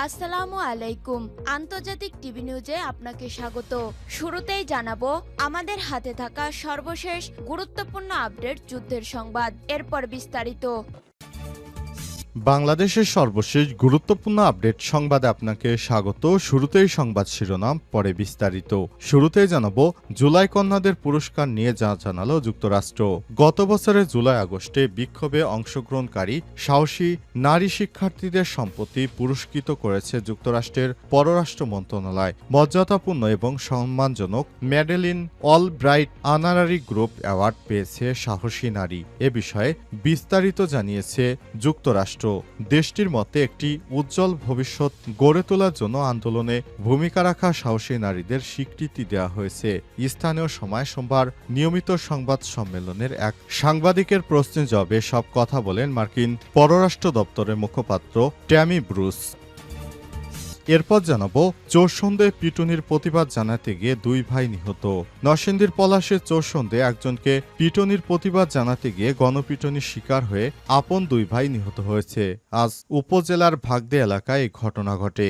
আসসালামু আলাইকুম। আন্তর্জাতিক টিভি নিউজে আপনাকে স্বাগত। শুরুতেই জানাবো আমাদের হাতে থাকা সর্বশেষ গুরুত্বপূর্ণ আপডেট যুদ্ধের সংবাদ, এরপর বিস্তারিত। বাংলাদেশের সর্বশেষ গুরুত্বপূর্ণ আপডেট সংবাদে আপনাকে স্বাগত। শুরুতেই সংবাদ শিরোনাম, পরে বিস্তারিত। শুরুতেই জানাবো জুলাই কন্যাদের পুরস্কার নিয়ে যা জানালো যুক্তরাষ্ট্র। গত বছরের জুলাই আগস্টে বিক্ষোভে অংশগ্রহণকারী সাহসী নারী শিক্ষার্থীদের সম্পত্তি পুরস্কৃত করেছে যুক্তরাষ্ট্রের পররাষ্ট্র মন্ত্রণালয়। মর্যাদাপূর্ণ এবং সম্মানজনক Madeleine Albright honorary group award পেয়েছে সাহসী নারী। এ বিষয়ে বিস্তারিত জানিয়েছে যুক্তরাষ্ট্র। দেশটির মতে একটি উজ্জ্বল ভবিষ্যৎ গড়ে তোলার জন্য আন্দোলনে ভূমিকা রাখা সাহসী নারীদের স্বীকৃতি দেওয়া হয়েছে। স্থানীয় সময় সোমবার নিয়মিত সংবাদ সম্মেলনের এক সাংবাদিকের প্রশ্নের জবাবে সব কথা বলেন মার্কিন পররাষ্ট্র দপ্তরের মুখপাত্র ট্যামি ব্রুস। এরপর জানাবো চোর সন্দেহে পিটুনির প্রতিবাদ জানাতে গিয়ে দুই ভাই নিহত। নরসিংদীর পলাশে চোর সন্দেহে একজনকে পিটুনির প্রতিবাদ জানাতে গিয়ে গণপিটুনির শিকার হয়ে আপন দুই ভাই নিহত হয়েছে। আজ উপজেলার ভাগদে এলাকায় এই ঘটনা ঘটে।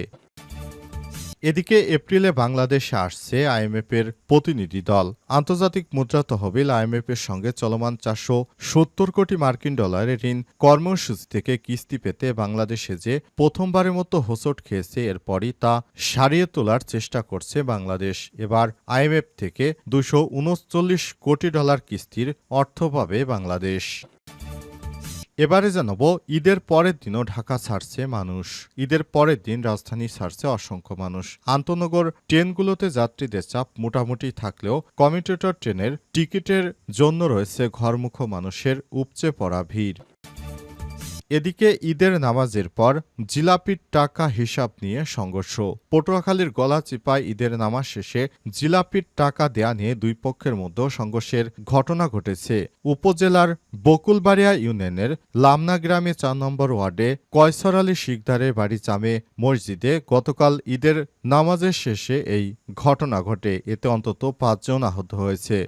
এদিকে এপ্রিলে বাংলাদেশে আসছে আইএমএফের প্রতিনিধি দল। আন্তর্জাতিক মুদ্রা তহবিল আইএমএফের সঙ্গে চলমান 470 কোটি মার্কিন ডলারের ঋণ কর্মসূচি থেকে কিস্তি পেতে বাংলাদেশে যে প্রথমবারের মতো হোঁচট খেয়েছে, এরপরই তা সারিয়ে তোলার চেষ্টা করছে বাংলাদেশ। এবার আইএমএফ থেকে 239 কোটি ডলার কিস্তির অর্থ পাবে বাংলাদেশ। এবারে জানাবো ঈদের পরের দিনও ঢাকা ছাড়ছে মানুষ। ঈদের পরের দিন রাজধানী ছাড়ছে অসংখ্য মানুষ। আন্তনগর ট্রেনগুলোতে যাত্রীদের চাপ মোটামুটি থাকলেও কমিউটেটর ট্রেনের টিকিটের জন্য রয়েছে ঘরমুখো মানুষের উপচে পড়া ভিড়। এদিকে ঈদের নামাজের পর জিলাপির টাকা হিসাব নিয়ে সংঘর্ষ। পটুয়াখালীর গলাচিপায় ঈদের নামাজ শেষে জিলাপির টাকা দেয়া নিয়ে দুই পক্ষের মধ্যে সংঘর্ষের ঘটনা ঘটেছে। উপজেলার বকুলবাড়িয়া ইউনিয়নের লামনা গ্রামে 4 নম্বর ওয়ার্ডে কয়সর আলী শিকদারের বাড়ি জামে মসজিদে গতকাল ঈদের নামাজের শেষে এই ঘটনা ঘটে। এতে অন্তত 5 জন আহত হয়েছে।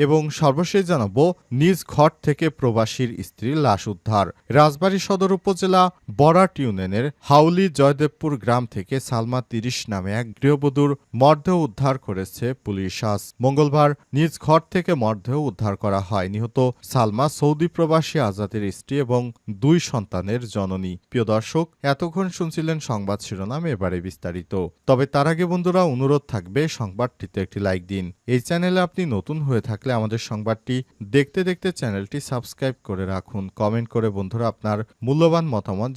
এবং সর্বশেষ জানাবো নিজ ঘর থেকে প্রবাসীর স্ত্রীর লাশ উদ্ধার। রাজবাড়ী সদর উপজেলা বরাট ইউনিয়নের হাউলি জয়দেবপুর গ্রাম থেকে সালমা 30 নামে এক গৃহবধূর মরদেহ উদ্ধার করেছে পুলিশ। আজ মঙ্গলবার নিজ ঘর থেকে মরদেহ উদ্ধার করা হয়। নিহত সালমা সৌদি প্রবাসী আজাদের স্ত্রী এবং 2 সন্তানের জননী। প্রিয় দর্শক, এতক্ষণ শুনছিলেন সংবাদ শিরোনাম, এবারে বিস্তারিত। তবে তার আগে বন্ধুরা অনুরোধ থাকবে সংবাদটিতে একটি লাইক দিন। এই চ্যানেলে আপনি নতুন হয়ে থাকলে আমাদের সংবাদটি দেখতে দেখতে চ্যানেলটি সাবস্ক্রাইব করে রাখুন। কমেন্ট করে বন্ধুরা আপনার মূল্যবান মতামত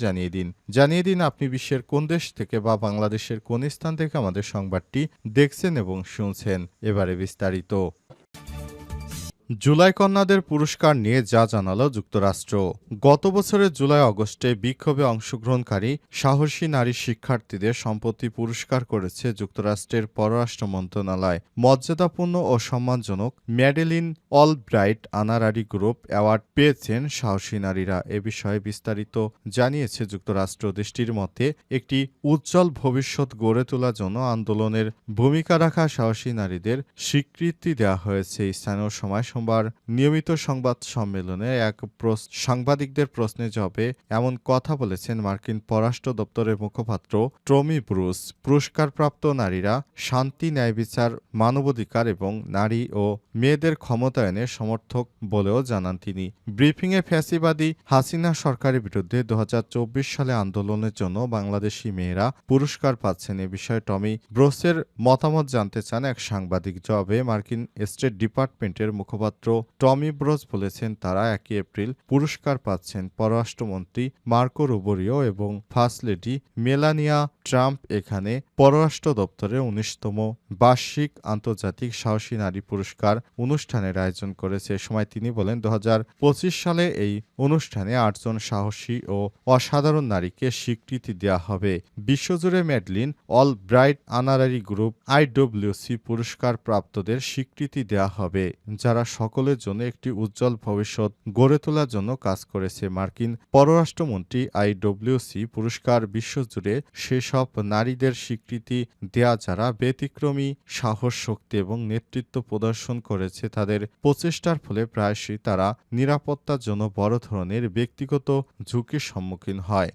জানিয়ে দিন আপনি বিশ্বের কোন দেশ থেকে বা বাংলাদেশের কোন স্থান থেকে আমাদের সংবাদটি দেখছেন এবং শুনছেন। এবারে বিস্তারিত। জুলাই কন্যাদের পুরস্কার নিয়ে যা জানালো যুক্তরাষ্ট্র। গত বছরের জুলাই আগস্টে বিক্ষোভে অংশগ্রহণকারী সাহসী নারী শিক্ষার্থীদের সম্পত্তি পুরস্কার করেছে যুক্তরাষ্ট্রের পররাষ্ট্র মন্ত্রণালয়। মর্যাদাপূর্ণ ও সম্মানজনক Madeleine Albright honorary group award পেয়েছেন সাহসী নারীরা। এ বিষয়ে বিস্তারিত জানিয়েছে যুক্তরাষ্ট্র। দেশটির মতে একটি উজ্জ্বল ভবিষ্যৎ গড়ে তোলার জন্য আন্দোলনের ভূমিকা রাখা সাহসী নারীদের স্বীকৃতি দেওয়া হয়েছে। স্থানীয় সময় সোমবার নিয়মিত সংবাদ সম্মেলনে এক সাংবাদিকদের প্রশ্নের জবাবে এমন কথা বলেছেন মার্কিন পররাষ্ট্র দপ্তরের মুখপাত্র টমি ব্রুস। পুরস্কারপ্রাপ্ত নারীরা শান্তি, ন্যায় বিচার, মানবাধিকার এবং নারী ও মেয়েদের ক্ষমতায়নের সমর্থক বলেও জানান তিনি। ব্রিফিংয়ে ফ্যাসিবাদী হাসিনা সরকারের বিরুদ্ধে 2024 সালে আন্দোলনের জন্য বাংলাদেশি মেয়েরা পুরস্কার পাচ্ছেন। এ বিষয়ে টমি ব্রুসের মতামত জানতে চান এক সাংবাদিক। জবাবে মার্কিন স্টেট ডিপার্টমেন্টের মুখপাত্র টমি ব্রুস বলেছেন তারা 1 এপ্রিল পুরস্কার পাচ্ছেন। পররাষ্ট্রমন্ত্রী মার্কো রুবিও এবং ফার্স্ট লেডি মেলানিয়া ট্রাম্প এখানে পররাষ্ট্র দপ্তরের 19তম বার্ষিক আন্তর্জাতিক সাহসী নারী পুরস্কার অনুষ্ঠানের আয়োজন করেছে। এ সময় তিনি বলেন 2025 সালে এই অনুষ্ঠানে 8 জন সাহসী ও অসাধারণ নারীকে স্বীকৃতি দেওয়া হবে। বিশ্বজুড়ে Madeline Albright honorary group IWC পুরস্কার প্রাপ্তদের স্বীকৃতি দেওয়া হবে, যারা সকলের জন্য একটি উজ্জ্বল ভবিষ্যৎ গড়ে তোলার জন্য কাজ করেছে। মার্কিন পররাষ্ট্রমন্ত্রী IWC পুরস্কার বিশ্বজুড়ে সেসব নারীদের স্বীকৃতি দেয়া যারা ব্যতিক্রমী সাহস, শক্তি এবং নেতৃত্ব প্রদর্শন করেছে। তাদের প্রচেষ্টার ফলে প্রায়শই তারা নিরাপত্তার জন্য বড় ধরনের ব্যক্তিগত ঝুঁকির সম্মুখীন হয়।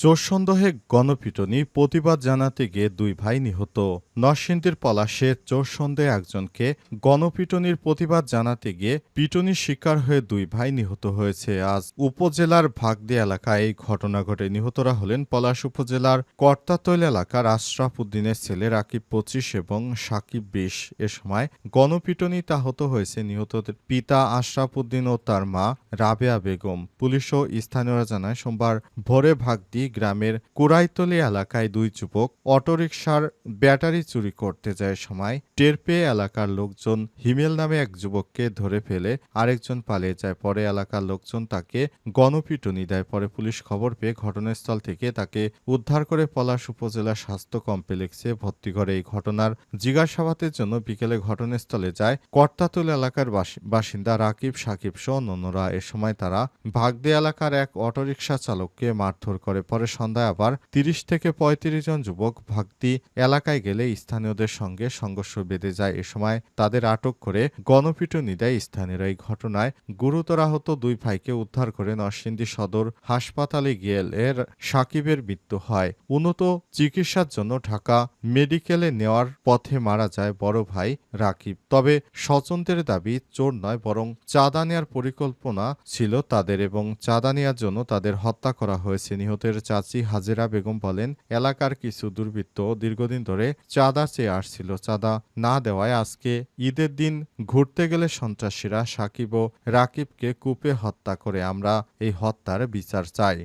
চোর সন্দেহে গণপিটুনি, প্রতিবাদ জানাতে গিয়ে দুই ভাই নিহত। নরসিংদীর পলাশে চোর সন্দেহে একজনকে গণপিটুনির প্রতিবাদ জানাতে গিয়ে পিটুনির শিকার হয়ে দুই ভাই নিহত হয়েছে। আজ উপজেলার ভাগদী এলাকায় এই ঘটনা ঘটে। নিহতরা হলেন পলাশ উপজেলার কর্তাতৈল এলাকার আশরাফ উদ্দিনের ছেলে রাকিব 25 এবং সাকিব 20। এ সময় গণপিটুনিতে আহত হয়েছে নিহতদের পিতা আশরাফ উদ্দিন ও তার মা রাবেয়া বেগম। পুলিশ ও স্থানীয়রা জানায়, সোমবার ভোরে ভাগদী গ্রামের কুড়াইতলী এলাকায় দুই যুবক অটোরিকশার ব্যাটারি চুরি করতে যায়। সময় টের পেয়ে এলাকার লোকজন হিমেল নামে এক যুবককে ধরে ফেলে আরেকজন পালিয়ে যায়। পরে এলাকার লোকজন তাকে গণপিটুনি দেয়। পরে পুলিশ খবর পেয়ে ঘটনাস্থল থেকে তাকে উদ্ধার করে পলাশ উপজেলা স্বাস্থ্য কমপ্লেক্সে ভর্তি করে। এই ঘটনার জিজ্ঞাসাবাদের জন্য বিকেলে ঘটনাস্থলে যায় কর্তাতলী এলাকার বাসিন্দা রাকিব, সাকিব সহ অন্যরা। এ সময় তারা ভাগদী এলাকার এক অটোরিকশা চালককে মারধর করে। পরে সন্ধ্যায় আবার 30 থেকে 35 জন যুবক ভাগদী এলাকায় গেলে স্থানীয়দের সঙ্গে সংঘর্ষ বেঁধে যায়। এ সময় তাদের আটক করে গণপিটুনি দেয় স্থানীয়রা। এই ঘটনায় গুরুতর আহত দুই ভাইকে উদ্ধার করে নরসিংদী সদর হাসপাতালে গেলে সাকিবের মৃত্যু হয়। উন্নত চিকিৎসার জন্য ঢাকা মেডিকেলে নেওয়ার পথে মারা যায় বড় ভাই রাকিব। তবে স্বজনদের দাবি চোর নয়, বরং চাঁদা নেওয়ার পরিকল্পনা ছিল তাদের এবং চাঁদা নেওয়ার জন্য তাদের হত্যা করা হয়েছে। নিহতের চাচি হাজেরা বেগম বলেন, এলাকার কিছু দুর্বৃত্ত দীর্ঘদিন ধরে চাঁদা চেয়ে আসছিল। চাঁদা না দেওয়ায় আজকে ঈদের দিন ঘুরতে গেলে সন্ত্রাসীরা সাকিব ও রাকিবকে কূপে হত্যা করে। আমরা এই হত্যার বিচার চাই।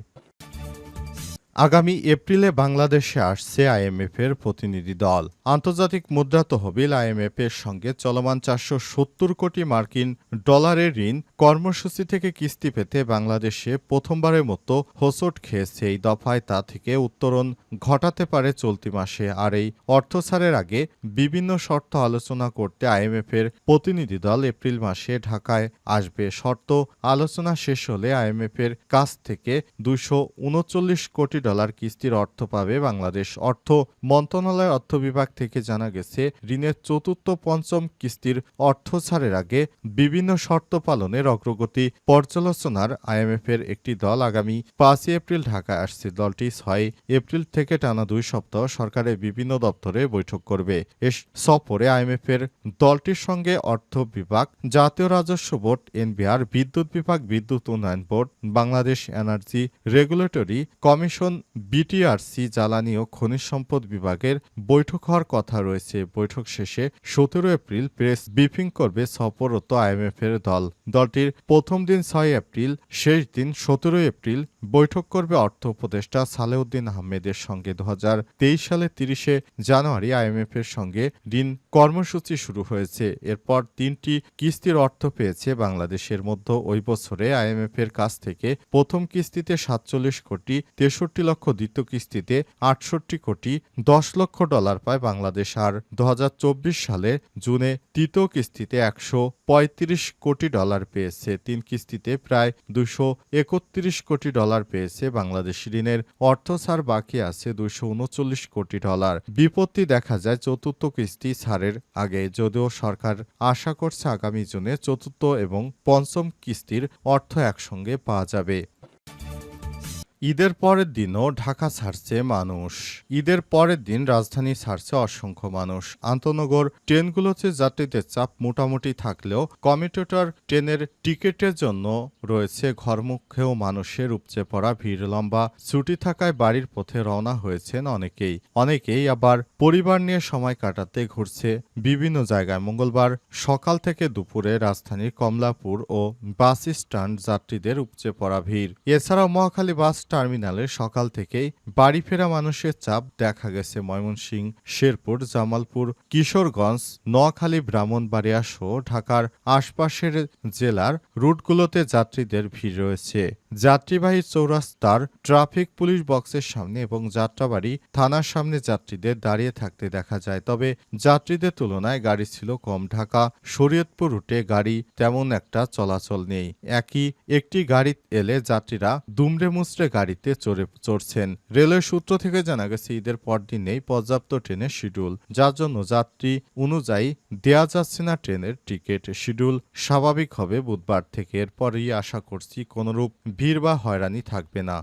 আগামী এপ্রিলে বাংলাদেশে আসছে আইএমএফের প্রতিনিধি দল। আন্তর্জাতিক মুদ্রা তহবিল আইএমএফের সঙ্গে চলমান 470 কোটি মার্কিন ডলারের ঋণ কর্মসূচি থেকে কিস্তি পেতে বাংলাদেশে প্রথমবারের মতো হোঁচট খেয়েছে। এই দফায় তা থেকে উত্তরণ ঘটাতে পারে চলতি মাসে। আর এই অর্থ ছাড়ের আগে বিভিন্ন শর্ত আলোচনা করতে আইএমএফের প্রতিনিধি দল এপ্রিল মাসে ঢাকায় আসবে। শর্ত আলোচনা শেষ হলে আইএমএফের কাছ থেকে 239 কোটি ডলার কিস্তির অর্থ পাবে বাংলাদেশ। অর্থ মন্ত্রণালয়ের অর্থ বিভাগ থেকে জানা গেছে, ঋণের চতুর্থ পঞ্চম কিস্তির অর্থ ছাড়ের আগে বিভিন্ন শর্ত পালনের অগ্রগতি পর্যালোচনার আইএমএফের একটি দল আগামী 5 এপ্রিল ঢাকায় আসছে। দলটি 6 এপ্রিল থেকে টানা 2 সপ্তাহ সরকারের বিভিন্ন দপ্তরে বৈঠক করবে। এ সফরে আইএমএফের দলটির সঙ্গে অর্থ বিভাগ, জাতীয় রাজস্ব বোর্ড এনবিআর, বিদ্যুৎ বিভাগ, বিদ্যুৎ উন্নয়ন board, Bangladesh energy regulatory commission, BTRC, জ্বালানি ও খনিজ সম্পদ বিভাগের বৈঠক হওয়ার কথা রয়েছে। বৈঠক শেষে 17 এপ্রিল প্রেস ব্রিফিং করবে সফররত আইএমএফের দল। দলটির প্রথম দিন 6 এপ্রিল, শেষ দিন 17 এপ্রিল বৈঠক করবে অর্থ উপদেষ্টা সালেউদ্দিন আহমেদের সঙ্গে। 2023 সালের 30 জানুয়ারি আইএমএফের সঙ্গে ঋণ কর্মসূচি শুরু হয়েছে। এরপর 3টি কিস্তির অর্থ পেয়েছে বাংলাদেশের মধ্যে। ওই বছরে আইএমএফের কাছ থেকে প্রথম কিস্তিতে 47 কোটি 63 লক্ষ, দ্বিতীয় কিস্তিতে 68 কোটি 10 লক্ষ ডলার পায় বাংলাদেশ। আর 2024 সালে জুনে তৃতীয় কিস্তিতে 135 কোটি ডলার পেয়েছে। 3 কিস্তিতে প্রায় 231 কোটি ডলার পেয়েছে বাংলাদেশ। ঋণের অর্থ ছাড় বাকি আছে 239 কোটি ডলার। বিপত্তি দেখা যায় চতুর্থ কিস্তি ছাড়ের আগে, যদিও সরকার আশা করছে আগামী জুনে চতুর্থ এবং পঞ্চম কিস্তির অর্থ একসঙ্গে পাওয়া যাবে। ঈদের পরের দিনও ঢাকা ছাড়ছে মানুষ। ঈদের পরের দিন রাজধানী ছাড়ছে অসংখ্য মানুষ। আন্তনগর ট্রেনগুলোতে যাত্রীদের চাপ মোটামুটি থাকলেও কমিউটার ট্রেনের টিকিটের জন্য রয়েছে ঘরমুখেও মানুষের উপচে পড়া ভিড়। লম্বা ছুটি থাকায় বাড়ির পথে রওনা হয়েছেন অনেকেই আবার পরিবার নিয়ে সময় কাটাতে ঘুরছে বিভিন্ন জায়গায়। মঙ্গলবার সকাল থেকে দুপুরে রাজধানীর কমলাপুর ও বাস স্ট্যান্ড যাত্রীদের উপচে পড়া ভিড়। এছাড়াও মহাখালী বাস টার্মিনালে সকাল থেকেই বাড়ি ফেরা মানুষের চাপ দেখা গেছে। ময়মনসিংহ, শেরপুর, জামালপুর, কিশোরগঞ্জ, নোয়াখালী, ব্রাহ্মণবাড়িয়া সহ ঢাকার আশপাশের জেলার রুটগুলোতে যাত্রীদের ভিড় রয়েছে। যাত্রীবাহী চৌরাস্তার ট্রাফিক পুলিশ বক্সের সামনে এবং যাত্রাবাড়ি থানার সামনে যাত্রীদের দাঁড়িয়ে থাকতে দেখা যায়। তবে যাত্রীদের তুলনায় গাড়ি ছিল কম। ঢাকা শরীয়তপুর রুটে গাড়ি তেমন একটা চলাচল নেই। একটি গাড়ি এলে যাত্রীরা দুমড়ে মুচড়ে গাড়িতে চড়ছেন। রেলওয়ে সূত্র থেকে জানা গেছে, ঈদের পরদিন নেই পর্যাপ্ত ট্রেনের শিডিউল, যার জন্য যাত্রী অনুযায়ী দেয়া যাচ্ছে না ট্রেনের টিকিট। শিডিউল স্বাভাবিক হবে বুধবার থেকে। এরপরই আশা করছি কোনরূপ ভিড় বা হয়রানি থাকবে না।